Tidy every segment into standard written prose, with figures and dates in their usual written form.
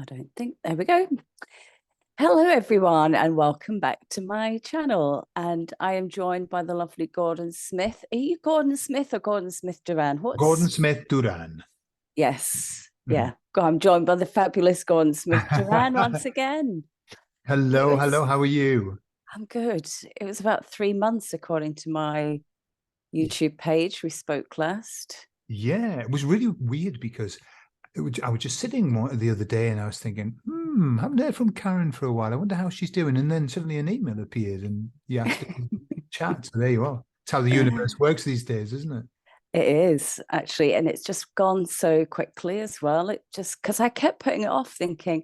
I don't think. There we go. Hello, everyone, and welcome back to my channel. And I am joined by the lovely Gordon Smith. Are you Gordon Smith or Gordon Smith Duran? Gordon Smith Duran. Yes. Yeah. I'm joined by the fabulous Gordon Smith Duran once again. Hello. How are you? I'm good. It was about 3 months, according to my YouTube page. We spoke last. Yeah, it was really weird because I was just sitting the other day and I was thinking, haven't heard from Karen for a while. I wonder how she's doing. And then suddenly an email appeared and you asked to chat. So there you are. It's how the universe works these days, isn't it? It is, actually. And it's just gone so quickly as well. It just, because I kept putting it off thinking,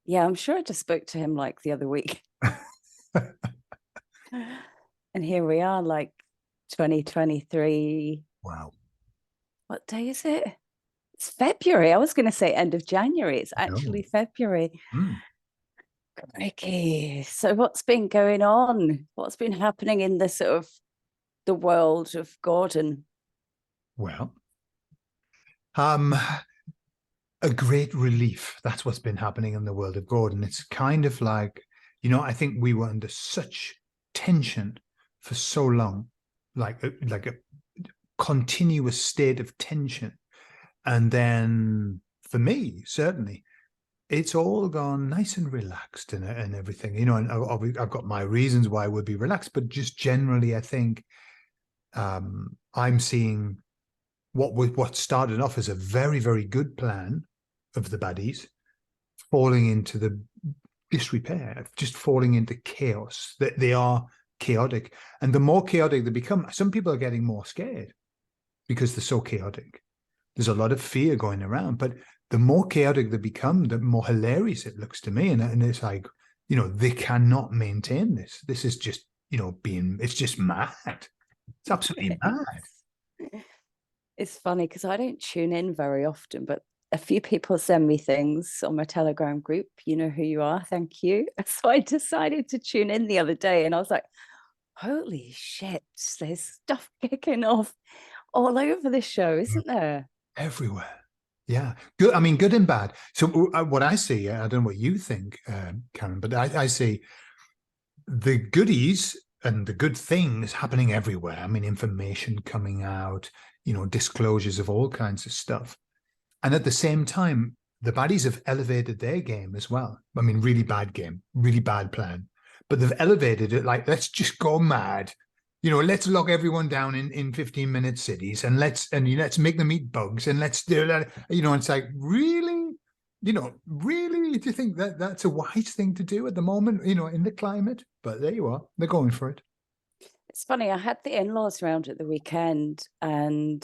yeah, I'm sure I just spoke to him like the other week. And here we are, like 2023. Wow. What day is it? It's February. I was going to say end of January. It's actually February. Crikey. So what's been going on? What's been happening in the sort of the world of Gordon? Well, a great relief. That's what's been happening in the world of Gordon. It's kind of like, I think we were under such tension for so long, like a continuous state of tension. And then for me, certainly, it's all gone nice and relaxed and everything, and I've got my reasons why I would be relaxed, but just generally, I think I'm seeing what started off as a very, very good plan of the baddies falling into the disrepair, just falling into chaos. That they are chaotic, and the more chaotic they become, some people are getting more scared because they're so chaotic. There's a lot of fear going around, but the more chaotic they become, the more hilarious it looks to me. And it's like, they cannot maintain this. This is just, it's just mad. It's absolutely mad. It's funny because I don't tune in very often, but a few people send me things on my Telegram group. You know who you are. Thank you. So I decided to tune in the other day and I was like, holy shit, there's stuff kicking off all over the show, isn't there? Everywhere. Yeah. Good. I mean, good and bad. So what I see, I don't know what you think, Karen, but I see the goodies and the good things happening everywhere. I mean, information coming out, disclosures of all kinds of stuff. And at the same time, the baddies have elevated their game as well. I mean, really bad game, really bad plan, but they've elevated it like, let's just go mad. Let's lock everyone down in 15-minute cities and let's make them eat bugs and let's do that. It's like, really, really, do you think that that's a wise thing to do at the moment, in the climate? But there you are. They're going for it. It's funny. I had the in-laws around at the weekend and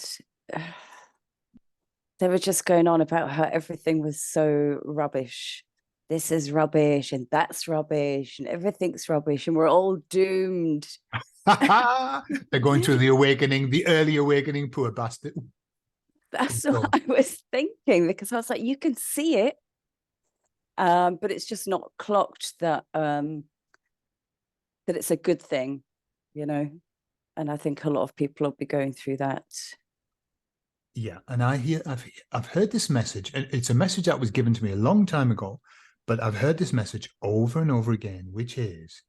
they were just going on about how everything was so rubbish. This is rubbish and that's rubbish and everything's rubbish and we're all doomed. They're going through the awakening, the early awakening, poor bastard. That's what I was thinking, because I was like, you can see it, but it's just not clocked that it's a good thing, and I think a lot of people will be going through that. Yeah, and I've heard this message. It's a message that was given to me a long time ago, but I've heard this message over and over again, which is,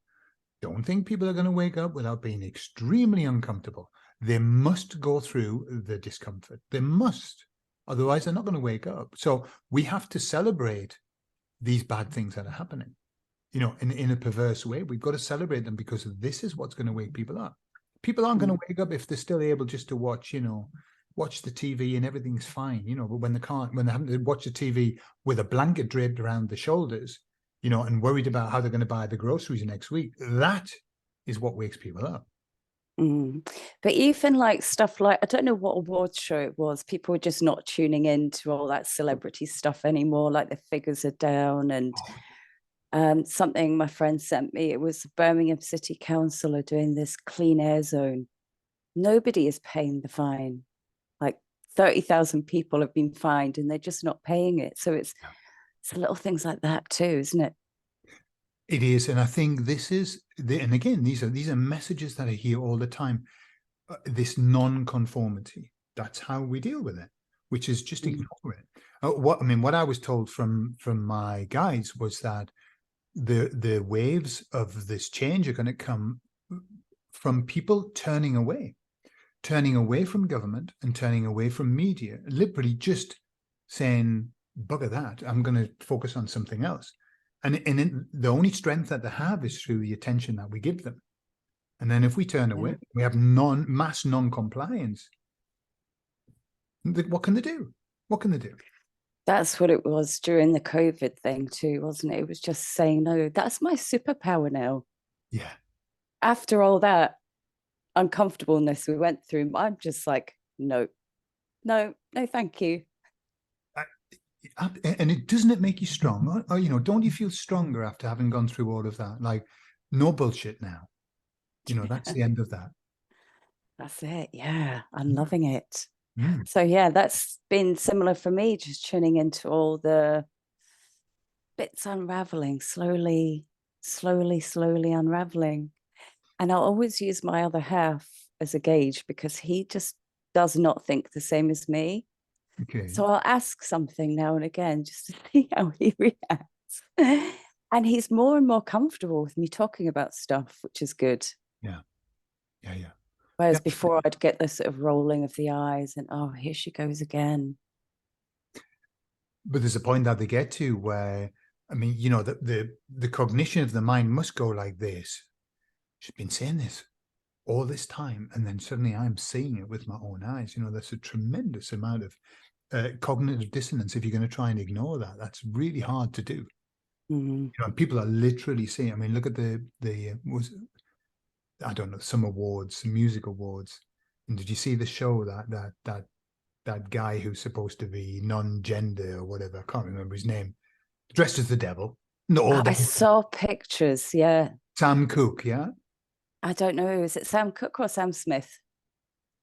don't think people are going to wake up without being extremely uncomfortable. They must go through the discomfort. They must. Otherwise, they're not going to wake up. So we have to celebrate these bad things that are happening, in a perverse way. We've got to celebrate them because this is what's going to wake people up. People aren't going to wake up if they're still able just to watch, watch the TV and everything's fine, but when they haven't to watch the TV with a blanket draped around the shoulders, and worried about how they're going to buy the groceries next week, that is what wakes people up. But even like stuff like, I don't know what awards show it was, people were just not tuning in to all that celebrity stuff anymore, like the figures are down. And something my friend sent me, it was Birmingham City Council are doing this clean air zone. Nobody is paying the fine. Like 30,000 people have been fined and they're just not paying it. So it's little things like that too, isn't it? It is. And I think this is, and again, these are messages that I hear all the time. This non-conformity, that's how we deal with it, which is just ignore it. What I was told from my guides was that the waves of this change are going to come from people turning away from government and turning away from media, literally just saying, bugger that, I'm going to focus on something else. And the only strength that they have is through the attention that we give them. And then if we turn away, we have mass non-compliance. What can they do? What can they do? That's what it was during the COVID thing too, wasn't it? It was just saying, no, that's my superpower now. Yeah. After all that uncomfortableness we went through, I'm just like, no, thank you. And it doesn't it make you strong? Or, don't you feel stronger after having gone through all of that? Like, no bullshit now. That's the end of that. That's it. Yeah, I'm loving it. Mm. So yeah, that's been similar for me, just tuning into all the bits unraveling, slowly unraveling. And I'll always use my other half as a gauge because he just does not think the same as me. Okay. So I'll ask something now and again just to see how he reacts. And he's more and more comfortable with me talking about stuff, which is good. Yeah. Whereas before I'd get this sort of rolling of the eyes and, oh, here she goes again. But there's a point that they get to where, the cognition of the mind must go like this. She's been saying this all this time, and then suddenly I'm seeing it with my own eyes. There's a tremendous amount of cognitive dissonance if you're going to try and ignore that. That's really hard to do. Mm-hmm. People are literally seeing. Look at I don't know, some awards, some music awards. And did you see the show that guy who's supposed to be non-gender or whatever? I can't remember his name. Dressed as the devil. No, I saw pictures. Yeah. Sam Cooke. Yeah. I don't know. Is it Sam Cooke or Sam Smith?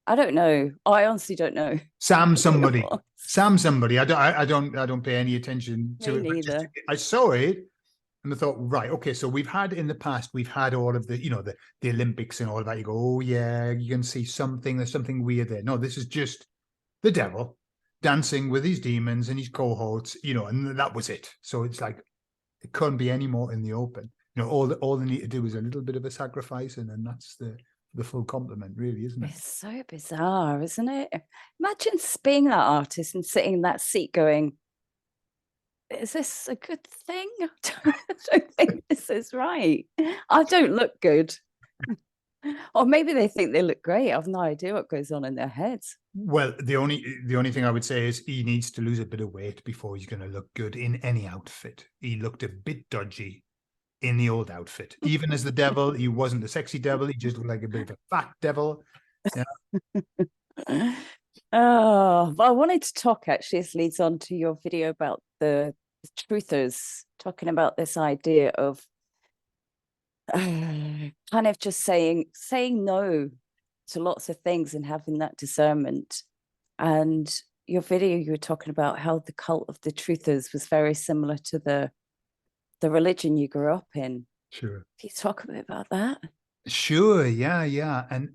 I don't know. I honestly don't know. Sam somebody. Sam somebody. I don't pay any attention to Me it. neither. I saw it and I thought, right, okay. So in the past, we've had all of the, the Olympics and all of that. You go, oh yeah, you can see something. There's something weird there. No, this is just the devil dancing with his demons and his cohorts, and that was it. So it's like, it couldn't be any more in the open. All they need to do is a little bit of a sacrifice, and then that's the full compliment, really, isn't it? It's so bizarre, isn't it? Imagine being that artist and sitting in that seat going, is this a good thing? I don't think this is right. I don't look good. Or maybe they think they look great. I've no idea what goes on in their heads. Well, the only thing I would say is he needs to lose a bit of weight before he's going to look good in any outfit. He looked a bit dodgy in the old outfit. Even as the devil, he wasn't a sexy devil. He just looked like a bit of a fat devil. Yeah. Oh, well, I wanted to talk, actually, this leads on to your video about the truthers, talking about this idea of kind of just saying no to lots of things and having that discernment. And your video, you were talking about how the cult of the truthers was very similar to the religion you grew up in. Sure. Can you talk a bit about that? Sure. Yeah. And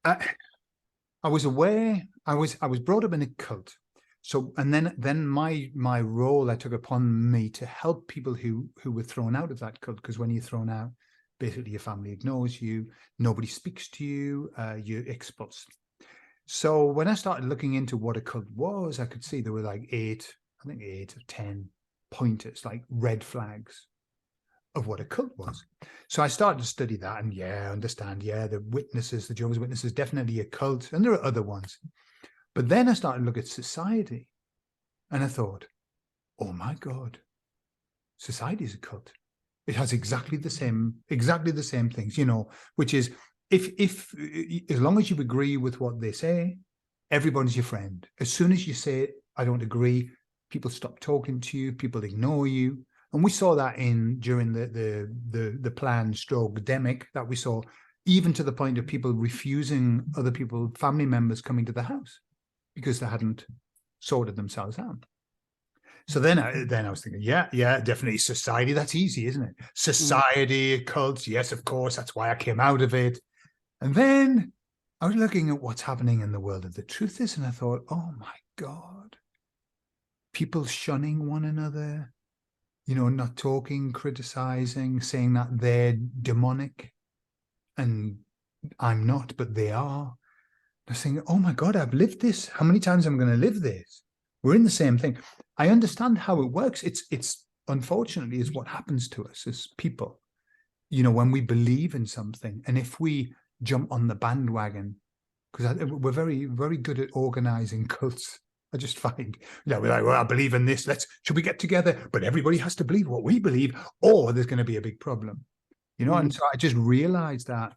I was aware. I was brought up in a cult. So, and then my role I took upon me to help people who were thrown out of that cult, because when you're thrown out, basically your family ignores you, nobody speaks to you, you're expulsed. So when I started looking into what a cult was, I could see there were like 8 or 10 pointers, like red flags of what a cult was. So I started to study that, and understand, the witnesses, the Jehovah's Witnesses, definitely a cult, and there are other ones. But then I started to look at society, and I thought, oh my God, society is a cult. It has exactly the same things, which is if as long as you agree with what they say, everybody's your friend. As soon as you say, I don't agree, people stop talking to you, people ignore you. And we saw that during the planned stroke-demic that we saw, even to the point of people refusing other people, family members coming to the house because they hadn't sorted themselves out. So then I was thinking, definitely society. That's easy, isn't it? Society, cults. Yes, of course. That's why I came out of it. And then I was looking at what's happening in the world of the truth is, and I thought, oh my God, people shunning one another, you know, not talking, criticizing, saying that they're demonic and I'm not, but they are. They're saying, oh my God, I've lived this. How many times am I going to live this? We're in the same thing. I understand how it works. It's unfortunately is what happens to us as people. You know, when we believe in something, and if we jump on the bandwagon, because we're very, very good at organizing cults. I just find, you know, we're like, well, I believe in this. Should we get together? But everybody has to believe what we believe, or there's going to be a big problem, you know? And so I just realized that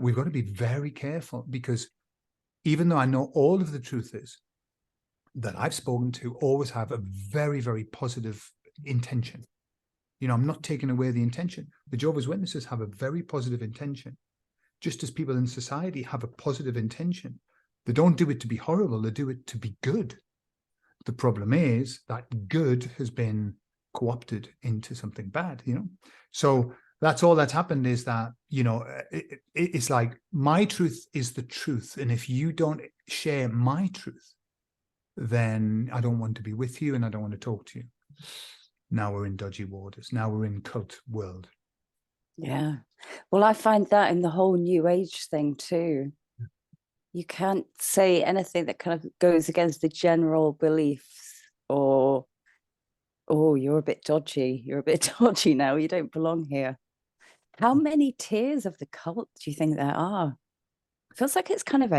we've got to be very careful, because even though I know all of the truth is that I've spoken to always have a very, very positive intention. You know, I'm not taking away the intention. The Jehovah's Witnesses have a very positive intention, just as people in society have a positive intention. They don't do it to be horrible, they do it to be good. The problem is that good has been co-opted into something bad, you know? So that's all that's happened, is that, you know, it's like my truth is the truth. And if you don't share my truth, then I don't want to be with you and I don't want to talk to you. Now we're in dodgy waters. Now we're in cult world. Yeah. Well, I find that in the whole New Age thing too. You can't say anything that kind of goes against the general beliefs, or, oh, you're a bit dodgy. You're a bit dodgy now. You don't belong here. How many tiers of the cult do you think there are? It feels like it's kind of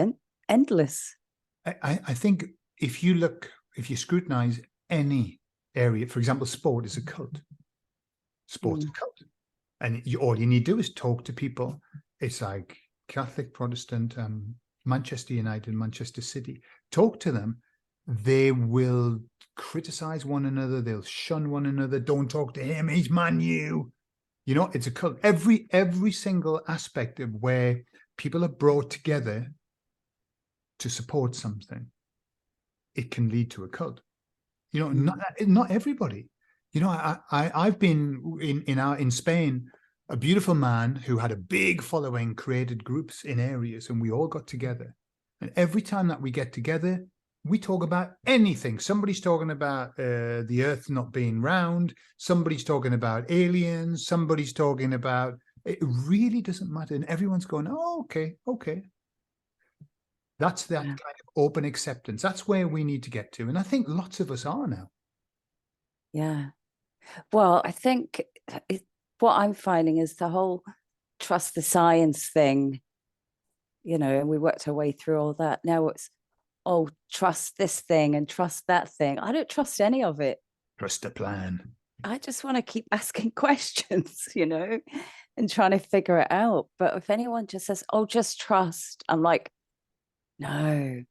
endless. I think if you scrutinize any area, for example, sport is a cult. Sport's a cult. And all you need to do is talk to people. It's like Catholic, Protestant, Manchester United, Manchester City. Talk to them. They will criticize one another. They'll shun one another. Don't talk to him. He's Man U. You know, it's a cult. Every single aspect of where people are brought together to support something, it can lead to a cult. You know, not everybody. You know, I've been in Spain. A beautiful man who had a big following created groups in areas, and we all got together. And every time that we get together, we talk about anything. Somebody's talking about the earth not being round. Somebody's talking about aliens. Somebody's talking about, it really doesn't matter. And everyone's going, oh, okay, okay. That's that kind of open acceptance. That's where we need to get to. And I think lots of us are now. Yeah. Well, I think what I'm finding is the whole trust the science thing, you know, and we worked our way through all that. Now it's, oh, trust this thing and trust that thing. I don't trust any of it. Trust the plan. I just want to keep asking questions, you know, and trying to figure it out. But if anyone just says, oh, just trust, I'm like, no.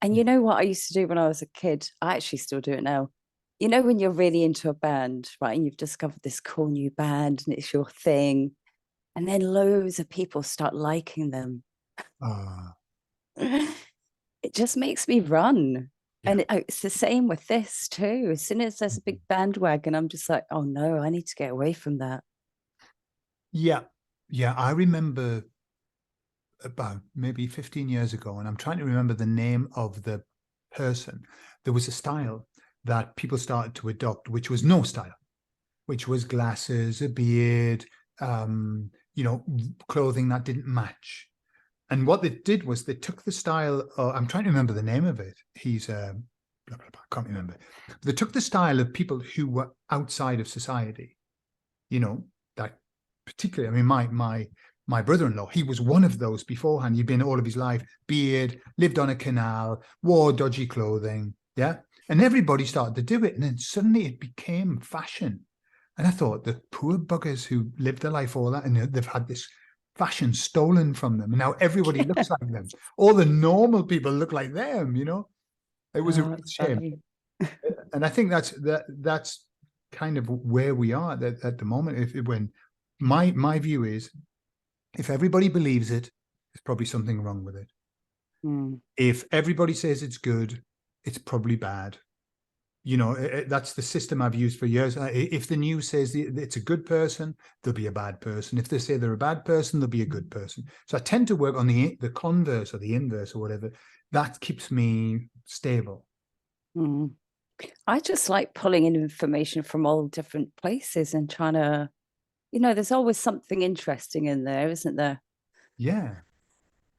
And you know what I used to do when I was a kid? I actually still do it now. You know, when you're really into a band, right, and you've discovered this cool new band and it's your thing, and then loads of people start liking them. It just makes me run. Yeah. And it's the same with this too. As soon as there's a big bandwagon, I'm just like, oh no, I need to get away from that. Yeah. Yeah. I remember about maybe 15 years ago, and I'm trying to remember the name of the person. There was a style that people started to adopt, which was no style, which was glasses, a beard, you know, clothing that didn't match. And what they did was they took the style, I'm trying to remember the name of it. He's, blah, blah, blah, I can't remember. They took the style of people who were outside of society, you know, that particularly, I mean, my brother-in-law, he was one of those beforehand. He'd been all of his life, beard, lived on a canal, wore dodgy clothing, yeah? And everybody started to do it. And then suddenly it became fashion. And I thought, the poor buggers who lived their life all that, and they've had this fashion stolen from them. And now everybody looks like them. All the normal people look like them, you know? It was a real shame. And I think that's kind of where we are at the moment. When my view is, if everybody believes it, there's probably something wrong with it. If everybody says it's good, it's probably bad. You know, that's the system I've used for years. If the news says it's a good person, there'll be a bad person. If they say they're a bad person, there'll be a good person. So I tend to work on the converse or the inverse or whatever. That keeps me stable. I just like pulling in information from all different places and trying to, there's always something interesting in there, isn't there? Yeah.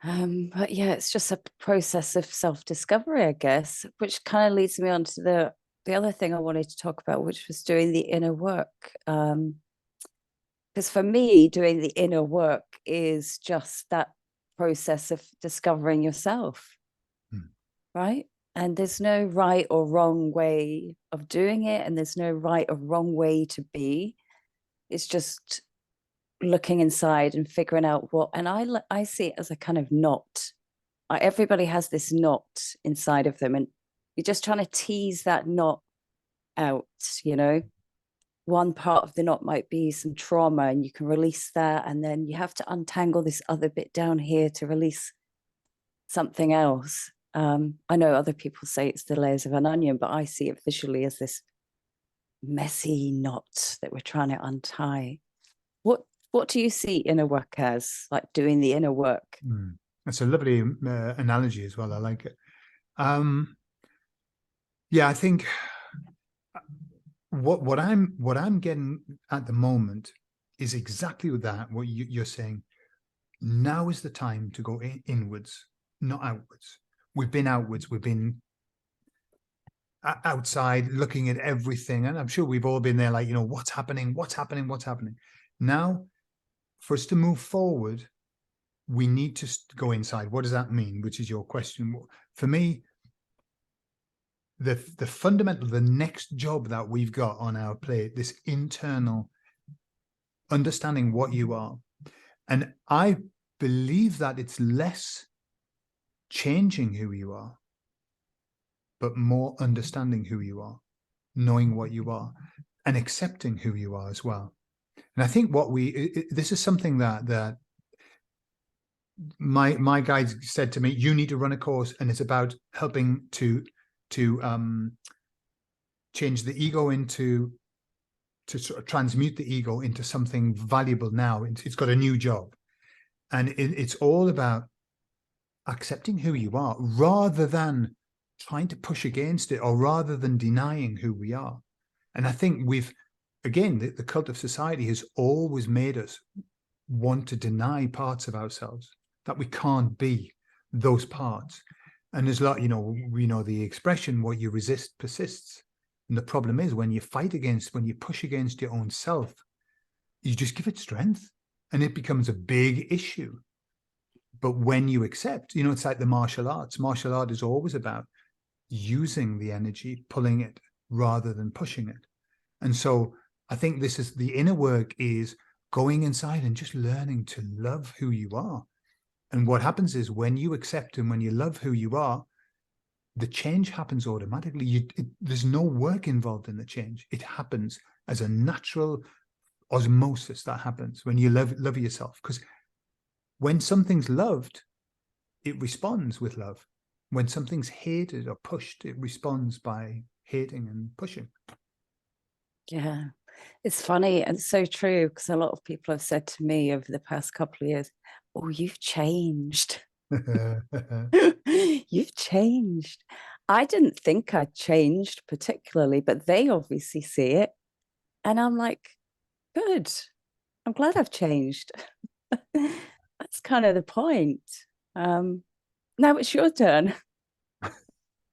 But yeah, it's just a process of self-discovery, I guess, which kind of leads me on to the other thing I wanted to talk about, which was doing the inner work. Because for me, doing the inner work is just that process of discovering yourself, right? And there's no right or wrong way of doing it, and there's no right or wrong way to be. It's just looking inside and figuring out what. And I see it as a kind of knot. Everybody has this knot inside of them, and you're just trying to tease that knot out. One part of the knot might be some trauma, and you can release that, and then you have to untangle this other bit down here to release something else. I know other people say it's the layers of an onion, but I see it visually as this messy knot that we're trying to untie. What do you see inner work as, like doing the inner work? That's a lovely analogy as well. I like it. Yeah, I think what I'm getting at the moment is exactly that. What you're saying. Now is the time to go inwards, not outwards. We've been outwards. We've been outside looking at everything, and I'm sure we've all been there. Like, what's happening? What's happening? What's happening? Now, for us to move forward, we need to go inside. What does that mean? Which is your question. For me, the fundamental, the next job that we've got on our plate, this internal understanding what you are. And I believe that it's less changing who you are, but more understanding who you are, knowing what you are, and accepting who you are as well. And I think this is something that my guide said to me, you need to run a course, and it's about helping to change the ego to sort of transmute the ego into something valuable now. It's got a new job. And it's all about accepting who you are rather than trying to push against it, or rather than denying who we are. And I think the cult of society has always made us want to deny parts of ourselves, that we can't be those parts. And there's we know the expression, what you resist persists. And the problem is when you push against your own self, you just give it strength, and it becomes a big issue. But when you accept, it's like the martial arts. Martial art is always about using the energy, pulling it rather than pushing it. And so I think this is the inner work, is going inside and just learning to love who you are. And what happens is when you accept and when you love who you are, the change happens automatically. There's no work involved in the change. It happens as a natural osmosis that happens when you love yourself. Because when something's loved, it responds with love. When something's hated or pushed, it responds by hating and pushing. Yeah, it's funny and so true, because a lot of people have said to me over the past couple of years, oh, you've changed. You've changed. I didn't think I'd changed particularly, but they obviously see it. And I'm like, good. I'm glad I've changed. That's kind of the point. Now it's your turn.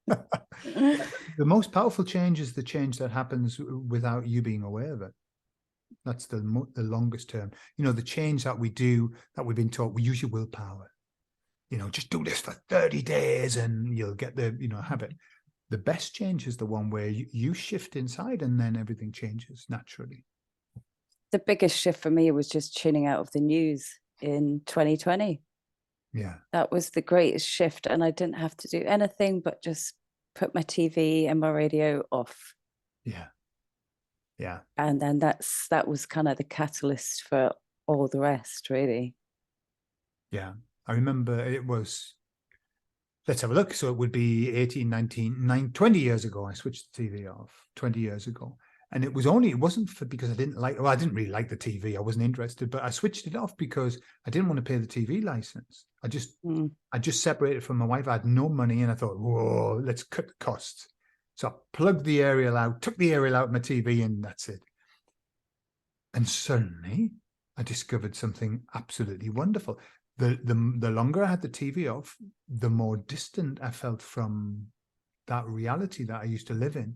The most powerful change is the change that happens without you being aware of it. That's the longest term. The change that we do, that we've been taught, we use your willpower. Just do this for 30 days and you'll get the, habit. The best change is the one where you shift inside and then everything changes naturally. The biggest shift for me was just tuning out of the news in 2020. Yeah. That was the greatest shift. And I didn't have to do anything but just put my TV and my radio off. Yeah. Yeah. And then that was kind of the catalyst for all the rest, really. Yeah. I remember it was, let's have a look. So it would be 18, 19, 20 years ago, I switched the TV off 20 years ago. And it wasn't because I didn't I didn't really like the TV. I wasn't interested, but I switched it off because I didn't want to pay the TV license. I just separated from my wife. I had no money and I thought, whoa, let's cut the costs. So I plugged the aerial out, took the aerial out of my TV, and that's it. And suddenly I discovered something absolutely wonderful. The longer I had the TV off, the more distant I felt from that reality that I used to live in,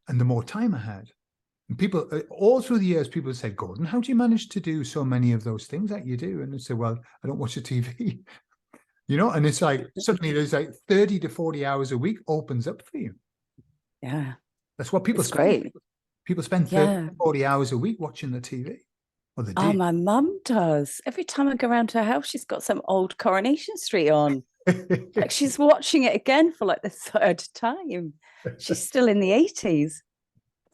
and the more time I had. And people, all through the years, people said, Gordon, how do you manage to do so many of those things that you do? And I said, well, I don't watch the TV, and it's like, suddenly there's like 30 to 40 hours a week opens up for you. Yeah. That's what people It's spend. great. People spend 30 to 40 hours a week watching the TV. Or they Oh, did. my mum does. Every time I go around to her house, she's got some old Coronation Street on. Like she's watching it again for like the third time. She's still in the 80s.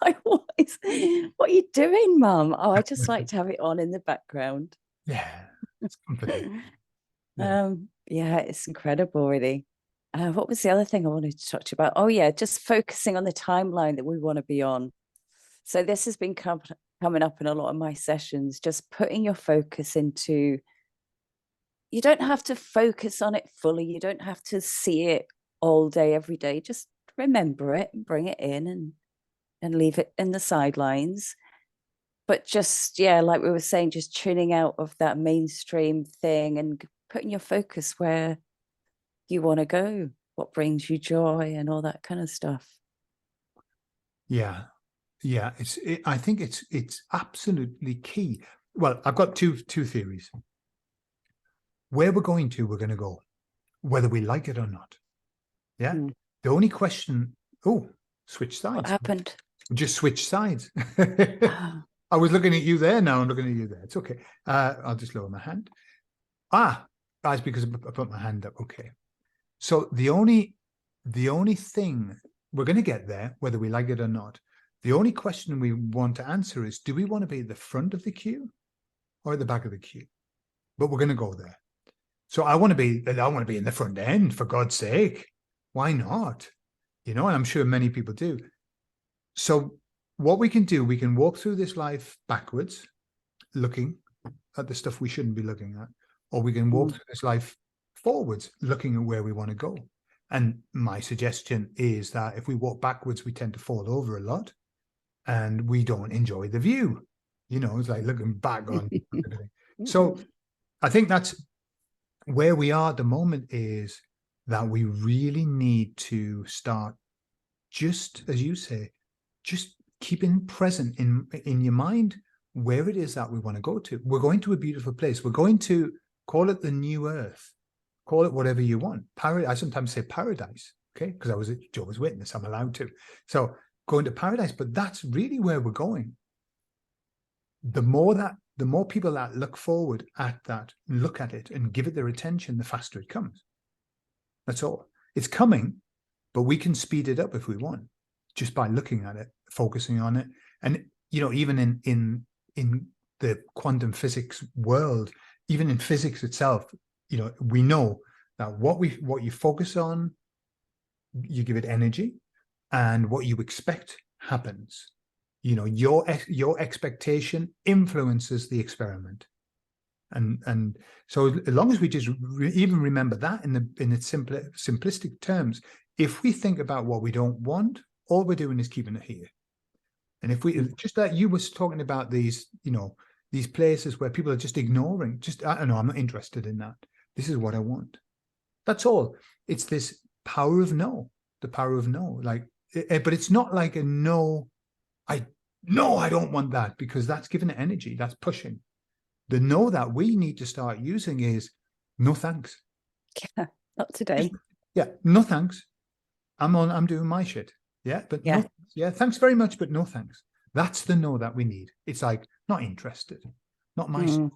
Like, what are you doing, Mum? Oh, I just like to have it on in the background. Yeah, it's comforting. Yeah, it's incredible, really. What was the other thing I wanted to talk to you about? Oh, yeah, just focusing on the timeline that we want to be on. So this has been coming up in a lot of my sessions, just putting your focus into, you don't have to focus on it fully. You don't have to see it all day, every day. Just remember it and bring it in and leave it in the sidelines. But just, yeah, like we were saying, just tuning out of that mainstream thing and putting your focus where you want to go, what brings you joy and all that kind of stuff. Yeah. I think it's absolutely key. Well, I've got two theories. Where we're going to go, whether we like it or not. Yeah. The only question, switch sides. What happened? Just switch sides. I was looking at you there, now I'm looking at you there. It's okay. I'll just lower my hand. That's because I put my hand up. Okay. So the only thing, we're going to get there, whether we like it or not. The only question we want to answer is, do we want to be at the front of the queue or at the back of the queue? But we're going to go there. So I want to be in the front end, for God's sake. Why not? And I'm sure many people do. So what we can do, we can walk through this life backwards, looking at the stuff we shouldn't be looking at, or we can walk through this life forwards, looking at where we want to go. And my suggestion is that if we walk backwards, we tend to fall over a lot and we don't enjoy the view. It's like looking back on everything. So I think that's where we are at the moment, is that we really need to start, just as you say, just keeping present in your mind where it is that we want to go to. We're going to a beautiful place. We're going to call it the new earth. Call it whatever you want. I sometimes say paradise, okay? Because I was a Jehovah's Witness, I'm allowed to. So going to paradise, but that's really where we're going. The more people that look forward at that, look at it and give it their attention, the faster it comes. That's all. It's coming, but we can speed it up if we want, just by looking at it, focusing on it. And, even in the quantum physics world, even in physics itself, we know that what you focus on, you give it energy, and what you expect happens. Your expectation influences the experiment. And so as long as we just even remember that in its simplistic terms, if we think about what we don't want, all we're doing is keeping it here. And if we just like you was talking about these places where people are just ignoring, I don't know, I'm not interested in that. This is what I want. That's all. It's this power of no, the power of no. But it's not like a no, I don't want that, because that's giving it energy. That's pushing. The no that we need to start using is no thanks. Yeah, not today. No thanks. I'm doing my shit. Yeah, but no, thanks very much, but no thanks. That's the no that we need. It's like, not interested, not my stuff.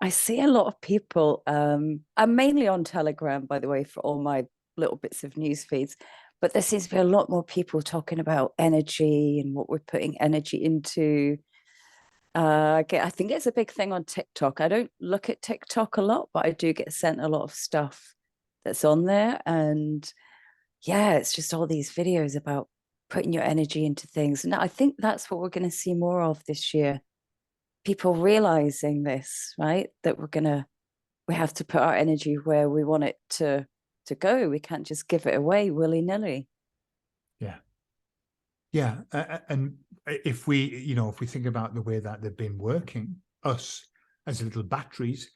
I see a lot of people, I'm mainly on Telegram, by the way, for all my little bits of news feeds, but there seems to be a lot more people talking about energy and what we're putting energy into. I think it's a big thing on TikTok. I don't look at TikTok a lot, but I do get sent a lot of stuff that's on there. And yeah, it's just all these videos about putting your energy into things. And I think that's what we're going to see more of this year. People realizing this, right? That we have to put our energy where we want it to go. We can't just give it away willy-nilly. Yeah. Yeah, and if we, if we think about the way that they've been working, us as little batteries,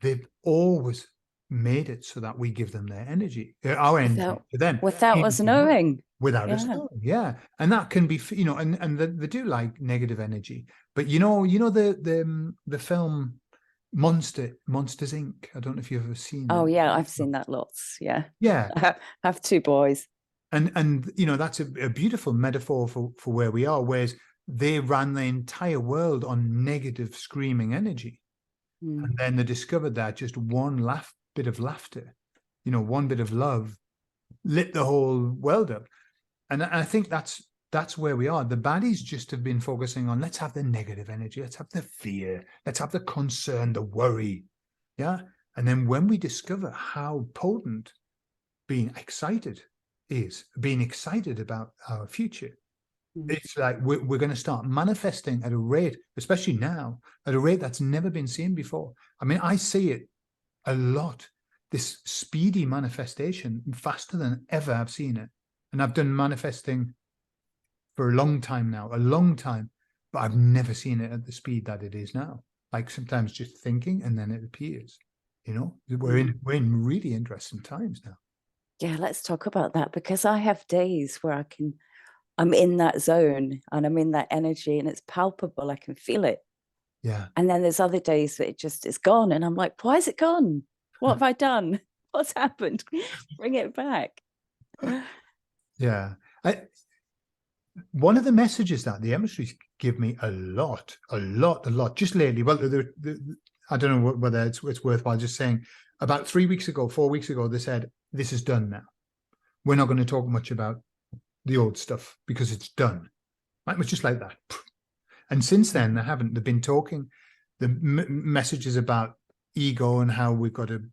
they've always made it so that we give them their energy, our energy to them, without us knowing. without us Yeah. knowing. Yeah, and that can be, and they do like negative energy, but the film Monsters Inc. I don't know if you've ever seen Oh it. yeah, I've seen that lots. Yeah. Yeah, I have two boys. and that's a beautiful metaphor for where we are, whereas they ran the entire world on negative screaming energy. And then they discovered that just one bit of laughter, one bit of love lit the whole world up. And I think that's where we are. The baddies just have been focusing on, let's have the negative energy, let's have the fear, let's have the concern, the worry. Yeah. And then when we discover how potent being excited is, being excited about our future, it's like we're going to start manifesting at a rate, especially now, at a rate that's never been seen before. I mean, I see it a lot, this speedy manifestation, faster than ever I've seen it. And I've done manifesting for a long time now, but I've never seen it at the speed that it is now. Like sometimes just thinking and then it appears. We're in really interesting times now. Yeah, let's talk about that, because I have days where I'm in that zone and I'm in that energy and it's palpable. I can feel it. Yeah. And then there's other days that it's gone. And I'm like, why is it gone? What have I done? What's happened? Bring it back. Yeah. One of the messages that the emissaries give me a lot, just lately. Well, I don't know whether it's worthwhile just saying, about 4 weeks ago, they said, this is done now. We're not going to talk much about the old stuff because it's done. Right? It's just like that. And since then, they've been talking the messages about ego and how we've got to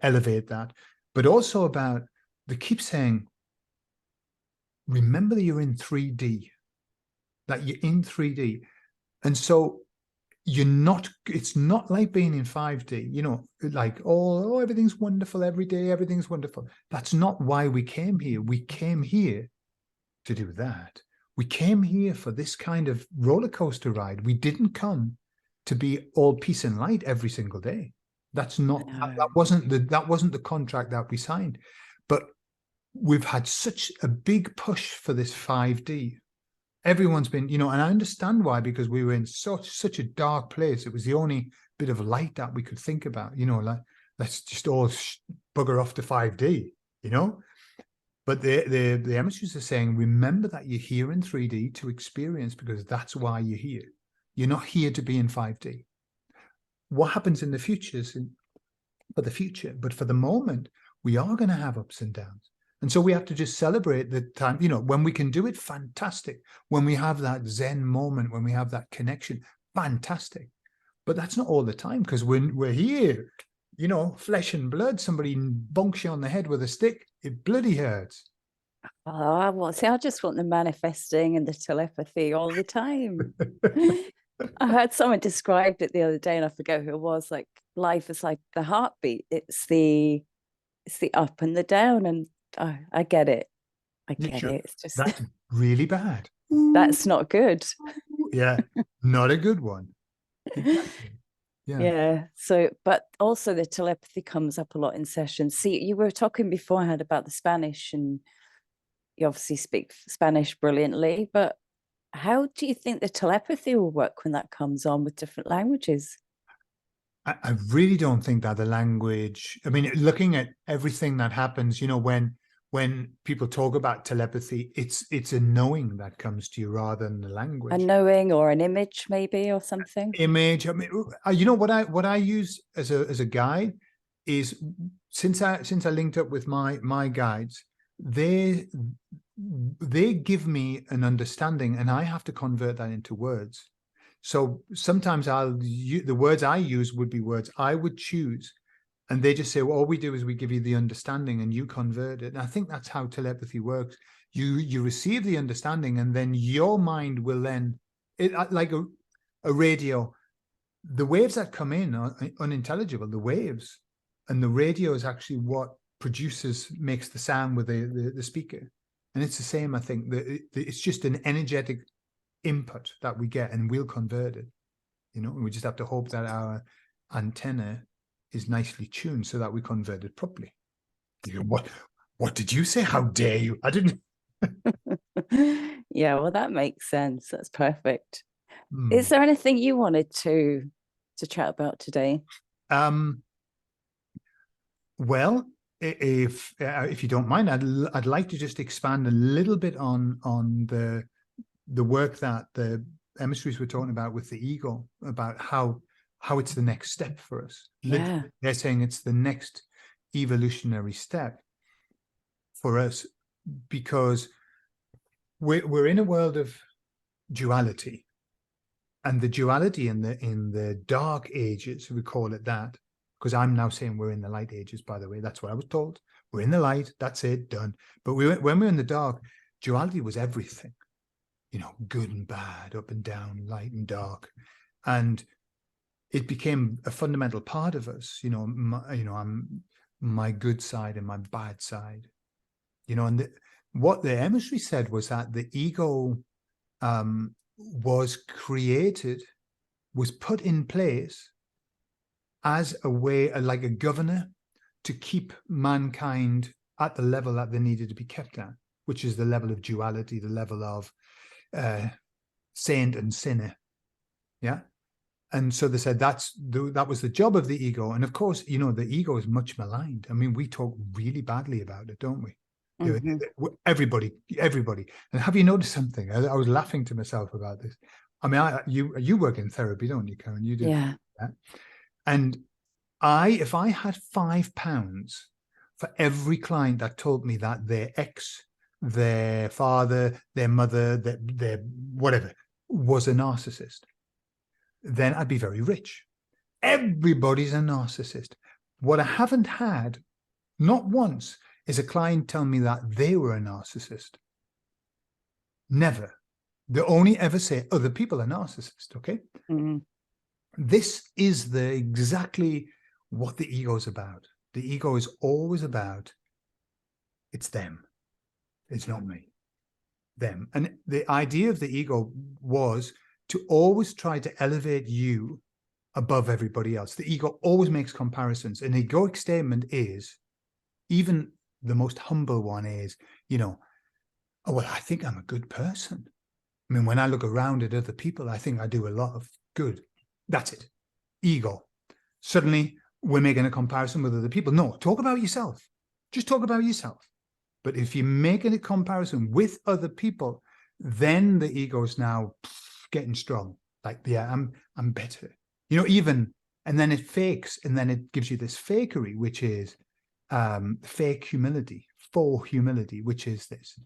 elevate that, but also about, they keep saying, remember that you're in 3D, And so it's not like being in 5D, like, oh, everything's wonderful every day, everything's wonderful. That's not why we came here. We came here to do that. We came here for this kind of roller coaster ride. We didn't come to be all peace and light every single day. That's not, that wasn't the contract that we signed. But we've had such a big push for this 5D. Everyone's been, and I understand why, because we were in such a dark place. It was the only bit of light that we could think about, like, let's just all bugger off to 5D, But the emissaries are saying, remember that you're here in 3D to experience, because that's why you're here. You're not here to be in 5D. What happens in the future is for the future, but for the moment, we are going to have ups and downs. And so we have to just celebrate the time, when we can do it, fantastic. When we have that Zen moment, when we have that connection, fantastic. But that's not all the time, because when we're here, flesh and blood, somebody bonks you on the head with a stick, it bloody hurts. Oh, I just want the manifesting and the telepathy all the time. I heard someone described it the other day, and I forget who it was. Like, life is like the heartbeat. It's the up and the down, and I get it. I get it. It's just that's really bad. That's not good. Yeah, not a good one. Exactly. Yeah. So, but also the telepathy comes up a lot in sessions. See, you were talking beforehand about the Spanish, and you obviously speak Spanish brilliantly, but how do you think the telepathy will work when that comes on with different languages? I really don't think that the language, I mean, looking at everything that happens, when people talk about telepathy, it's a knowing that comes to you rather than the language. A knowing or an image, maybe, or something. Image. I mean, what I use as a guide is, since I linked up with my guides, they give me an understanding, and I have to convert that into words. So sometimes the words I use would be words I would choose, and they just say, well, all we do is we give you the understanding and you convert it. And I think that's how telepathy works. You receive the understanding, and then your mind will then, like a radio, the waves that come in are unintelligible, the waves, and the radio is actually what makes the sound with the speaker. And it's the same, I think, that it's just an energetic input that we get, and we'll convert it. You know, we just have to hope that our antenna is nicely tuned so that we convert it properly. You go, what did you say? How dare you? I didn't. Yeah, well, that makes sense. That's perfect. Is there anything you wanted to chat about today? Well, if you don't mind, I'd like to just expand a little bit on the work that the emissaries were talking about with the ego, about how it's the next step for us. Yeah. They're saying it's the next evolutionary step for us, because we're in a world of duality, and the duality in the dark ages, we call it that, because I'm now saying we're in the light ages, by the way. That's what I was told. We're in the light. That's it, done. But when we were in the dark, duality was everything. You know, good and bad, up and down, light and dark. And it became a fundamental part of us. You know, I'm my good side and my bad side. You know, and what the emissary said was that the ego was created, was put in place as a way, like a governor, to keep mankind at the level that they needed to be kept at, which is the level of duality, the level of saint and sinner. Yeah. And so they said that was the job of the ego. And of course, you know, the ego is much maligned. I mean, we talk really badly about it, don't we? Mm-hmm. Everybody. And have you noticed something? I was laughing to myself about this. I mean, you work in therapy, don't you, Karen? You do. Yeah. That. And if I had £5 for every client that told me that their ex, their father, their mother, their whatever was a narcissist, then I'd be very rich. Everybody's a narcissist. What I haven't had, not once, is a client tell me that they were a narcissist. Never. They only ever say other people are narcissists, okay? Mm-hmm. This is exactly what the ego is about. The ego is always about, it's them. It's not me. Them. And the idea of the ego was to always try to elevate you above everybody else. The ego always makes comparisons. An egoic statement is, even the most humble one is, you know, oh, well, I think I'm a good person. I mean, when I look around at other people, I think I do a lot of good. That's it. Ego. Suddenly, we're making a comparison with other people. No, talk about yourself. Just talk about yourself. But if you're making a comparison with other people, then the ego is now getting strong. Like, yeah, I'm better. You know, even, and then it fakes, and then it gives you this fakery, which is fake humility, for humility, which is this.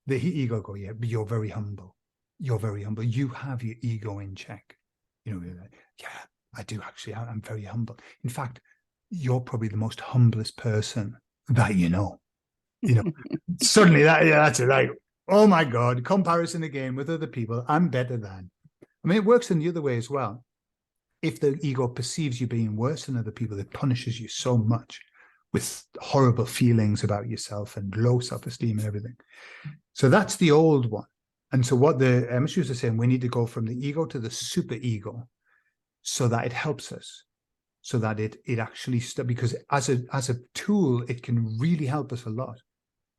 The ego go, yeah, but you're very humble. You're very humble. You have your ego in check. You know, like, yeah, I do actually. I'm very humble. In fact, you're probably the most humblest person that you know. You know, suddenly that's it. Like, oh my God, comparison again with other people. I'm better than. I mean, it works in the other way as well. If the ego perceives you being worse than other people, it punishes you so much with horrible feelings about yourself and low self-esteem and everything. So that's the old one. And so what the emissaries are saying, we need to go from the ego to the super ego so that it helps us, so that it actually, because as a tool, it can really help us a lot.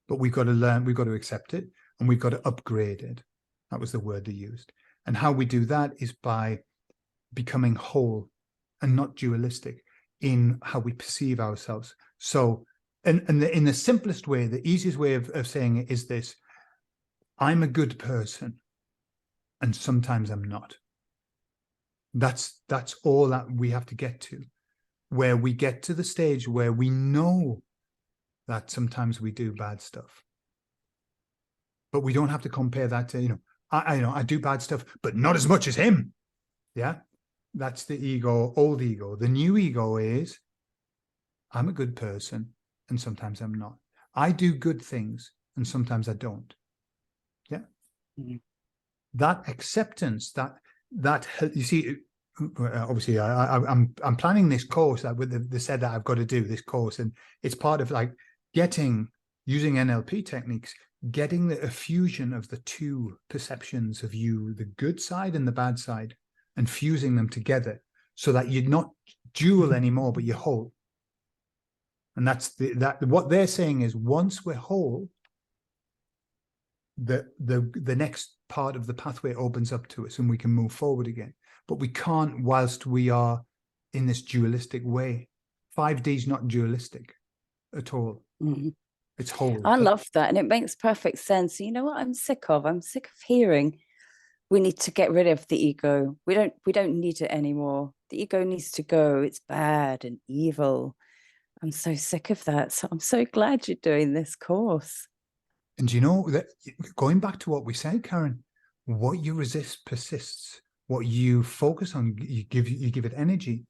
But we've got to learn, we've got to accept it, and we've got to upgrade it. That was the word they used. And how we do that is by becoming whole and not dualistic in how we perceive ourselves. So, and in the simplest way, the easiest way of saying it is this: I'm a good person, and sometimes I'm not. That's all that we have to get to, where we get to the stage where we know that sometimes we do bad stuff, but we don't have to compare that to, you know, I do bad stuff, but not as much as him. Yeah, that's the ego, old ego. The new ego is, I'm a good person, and sometimes I'm not. I do good things, and sometimes I don't. Yeah. Mm-hmm. That acceptance, that you see, obviously I'm planning this course that they said that I've got to do this course, and it's part of like getting using NLP techniques, getting a fusion of the two perceptions of you, the good side and the bad side, and fusing them together so that you're not dual anymore, but you're whole. And that's what they're saying is, once we're whole, the next part of the pathway opens up to us and we can move forward again. But we can't whilst we are in this dualistic way. 5D is not dualistic at all. Mm-hmm. It's whole. I love that. And it makes perfect sense. You know what I'm sick of? I'm sick of hearing we need to get rid of the ego. We don't need it anymore. The ego needs to go. It's bad and evil. I'm so sick of that. So I'm so glad you're doing this course. And you know that, going back to what we said, Karen, what you resist persists. What you focus on, you give it energy.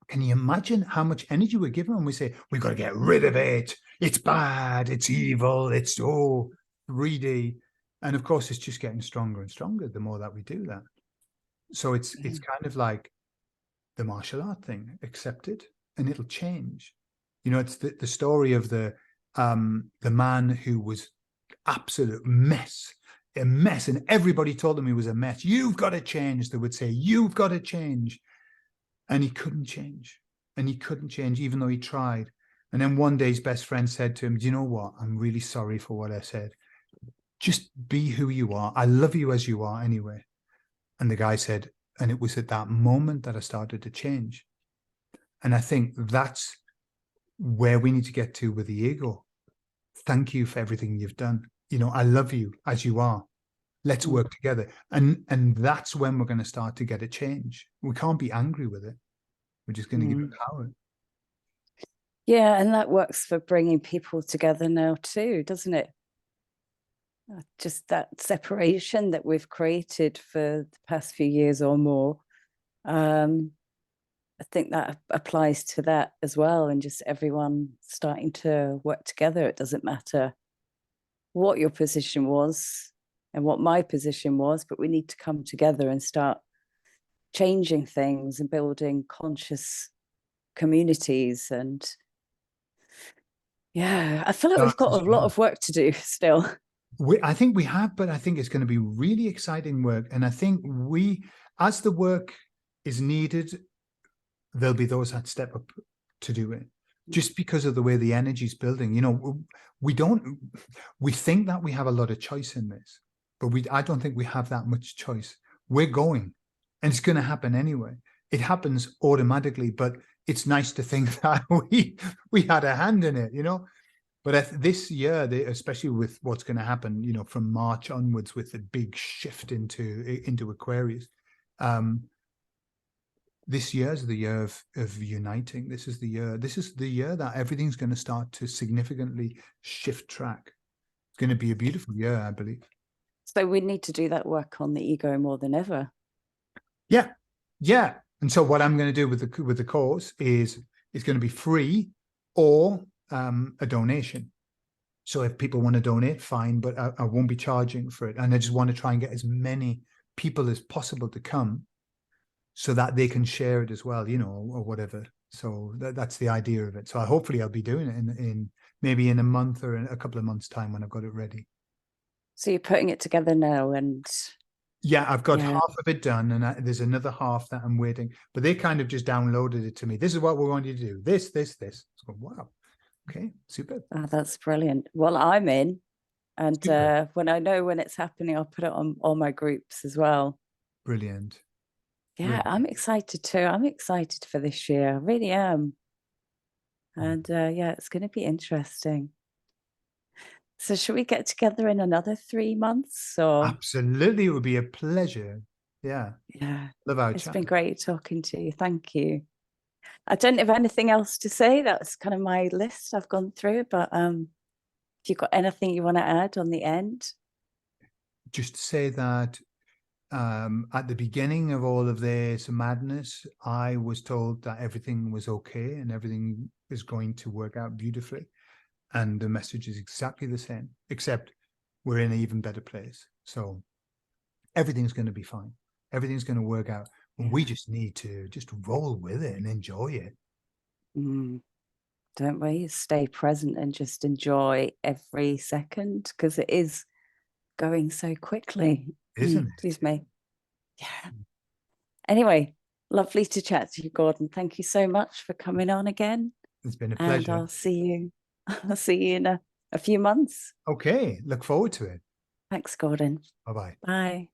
Can you imagine how much energy we're given when we say, we've got to get rid of it? It's bad, it's evil, it's 3D. And of course, it's just getting stronger and stronger the more that we do that. So it's kind of like the martial art thing, accept it and it'll change. You know, it's the story of the man who was absolute mess, a mess, and everybody told him he was a mess. You've got to change, they would say, you've got to change. And he couldn't change. And he couldn't change, even though he tried. And then one day his best friend said to him, do you know what? I'm really sorry for what I said. Just be who you are. I love you as you are anyway. And the guy said, and it was at that moment that I started to change. And I think that's where we need to get to with the ego. Thank you for everything you've done. You know, I love you as you are. Let's work together. And that's when we're going to start to get a change. We can't be angry with it. We're just going to give it power. Yeah, and that works for bringing people together now too, doesn't it? Just that separation that we've created for the past few years or more. I think that applies to that as well, and just everyone starting to work together. It doesn't matter what your position was and what my position was, but we need to come together and start changing things and building conscious communities. And yeah, I feel like we've got a lot of work to do still. I think we have, but I think it's going to be really exciting work. And I think as the work is needed, there'll be those that step up to do it. Just because of the way the energy is building. You know, we think that we have a lot of choice in this, but I don't think we have that much choice. We're going, and it's going to happen anyway. It happens automatically, but it's nice to think that we had a hand in it, you know. But this year, especially with what's going to happen, you know, from March onwards, with the big shift into Aquarius, this year is the year of uniting. This is the year that everything's going to start to significantly shift track. It's going to be a beautiful year, I believe. So we need to do that work on the ego more than ever. Yeah. And so what I'm going to do with the course is it's going to be free or a donation. So if people want to donate, fine, but I won't be charging for it. And I just want to try and get as many people as possible to come, so that they can share it as well, you know, or whatever. So that's the idea of it. So hopefully I'll be doing it in maybe in a month or in a couple of months' time when I've got it ready. So you're putting it together now, and yeah, I've got half of it done, and there's another half that I'm waiting. But they kind of just downloaded it to me. This is what we want you to do. This. So, wow. Okay, super. Oh, that's brilliant. Well, I'm in, and when I know when it's happening, I'll put it on all my groups as well. Brilliant. Yeah, Brilliant. I'm excited too. I'm excited for this year. I really am. And yeah, it's going to be interesting. So should we get together in another 3 months? Or absolutely, it would be a pleasure. Yeah. Love our it's chat. been great talking to you. Thank you. I don't have anything else to say. That's kind of my list I've gone through, but if you've got anything you want to add on the end. Just to say that at the beginning of all of this madness, I was told that everything was okay and everything is going to work out beautifully. And the message is exactly the same, except we're in an even better place. So everything's going to be fine. Everything's going to work out. We just need to just roll with it and enjoy it. don't we? Stay present and just enjoy every second, because it is going so quickly. Isn't it? Excuse me. Yeah. Anyway, lovely to chat to you, Gordon. Thank you so much for coming on again. It's been a And pleasure. I'll see you. I'll see you in a few months. Okay, look forward to it. Thanks, Gordon. Bye-bye. Bye.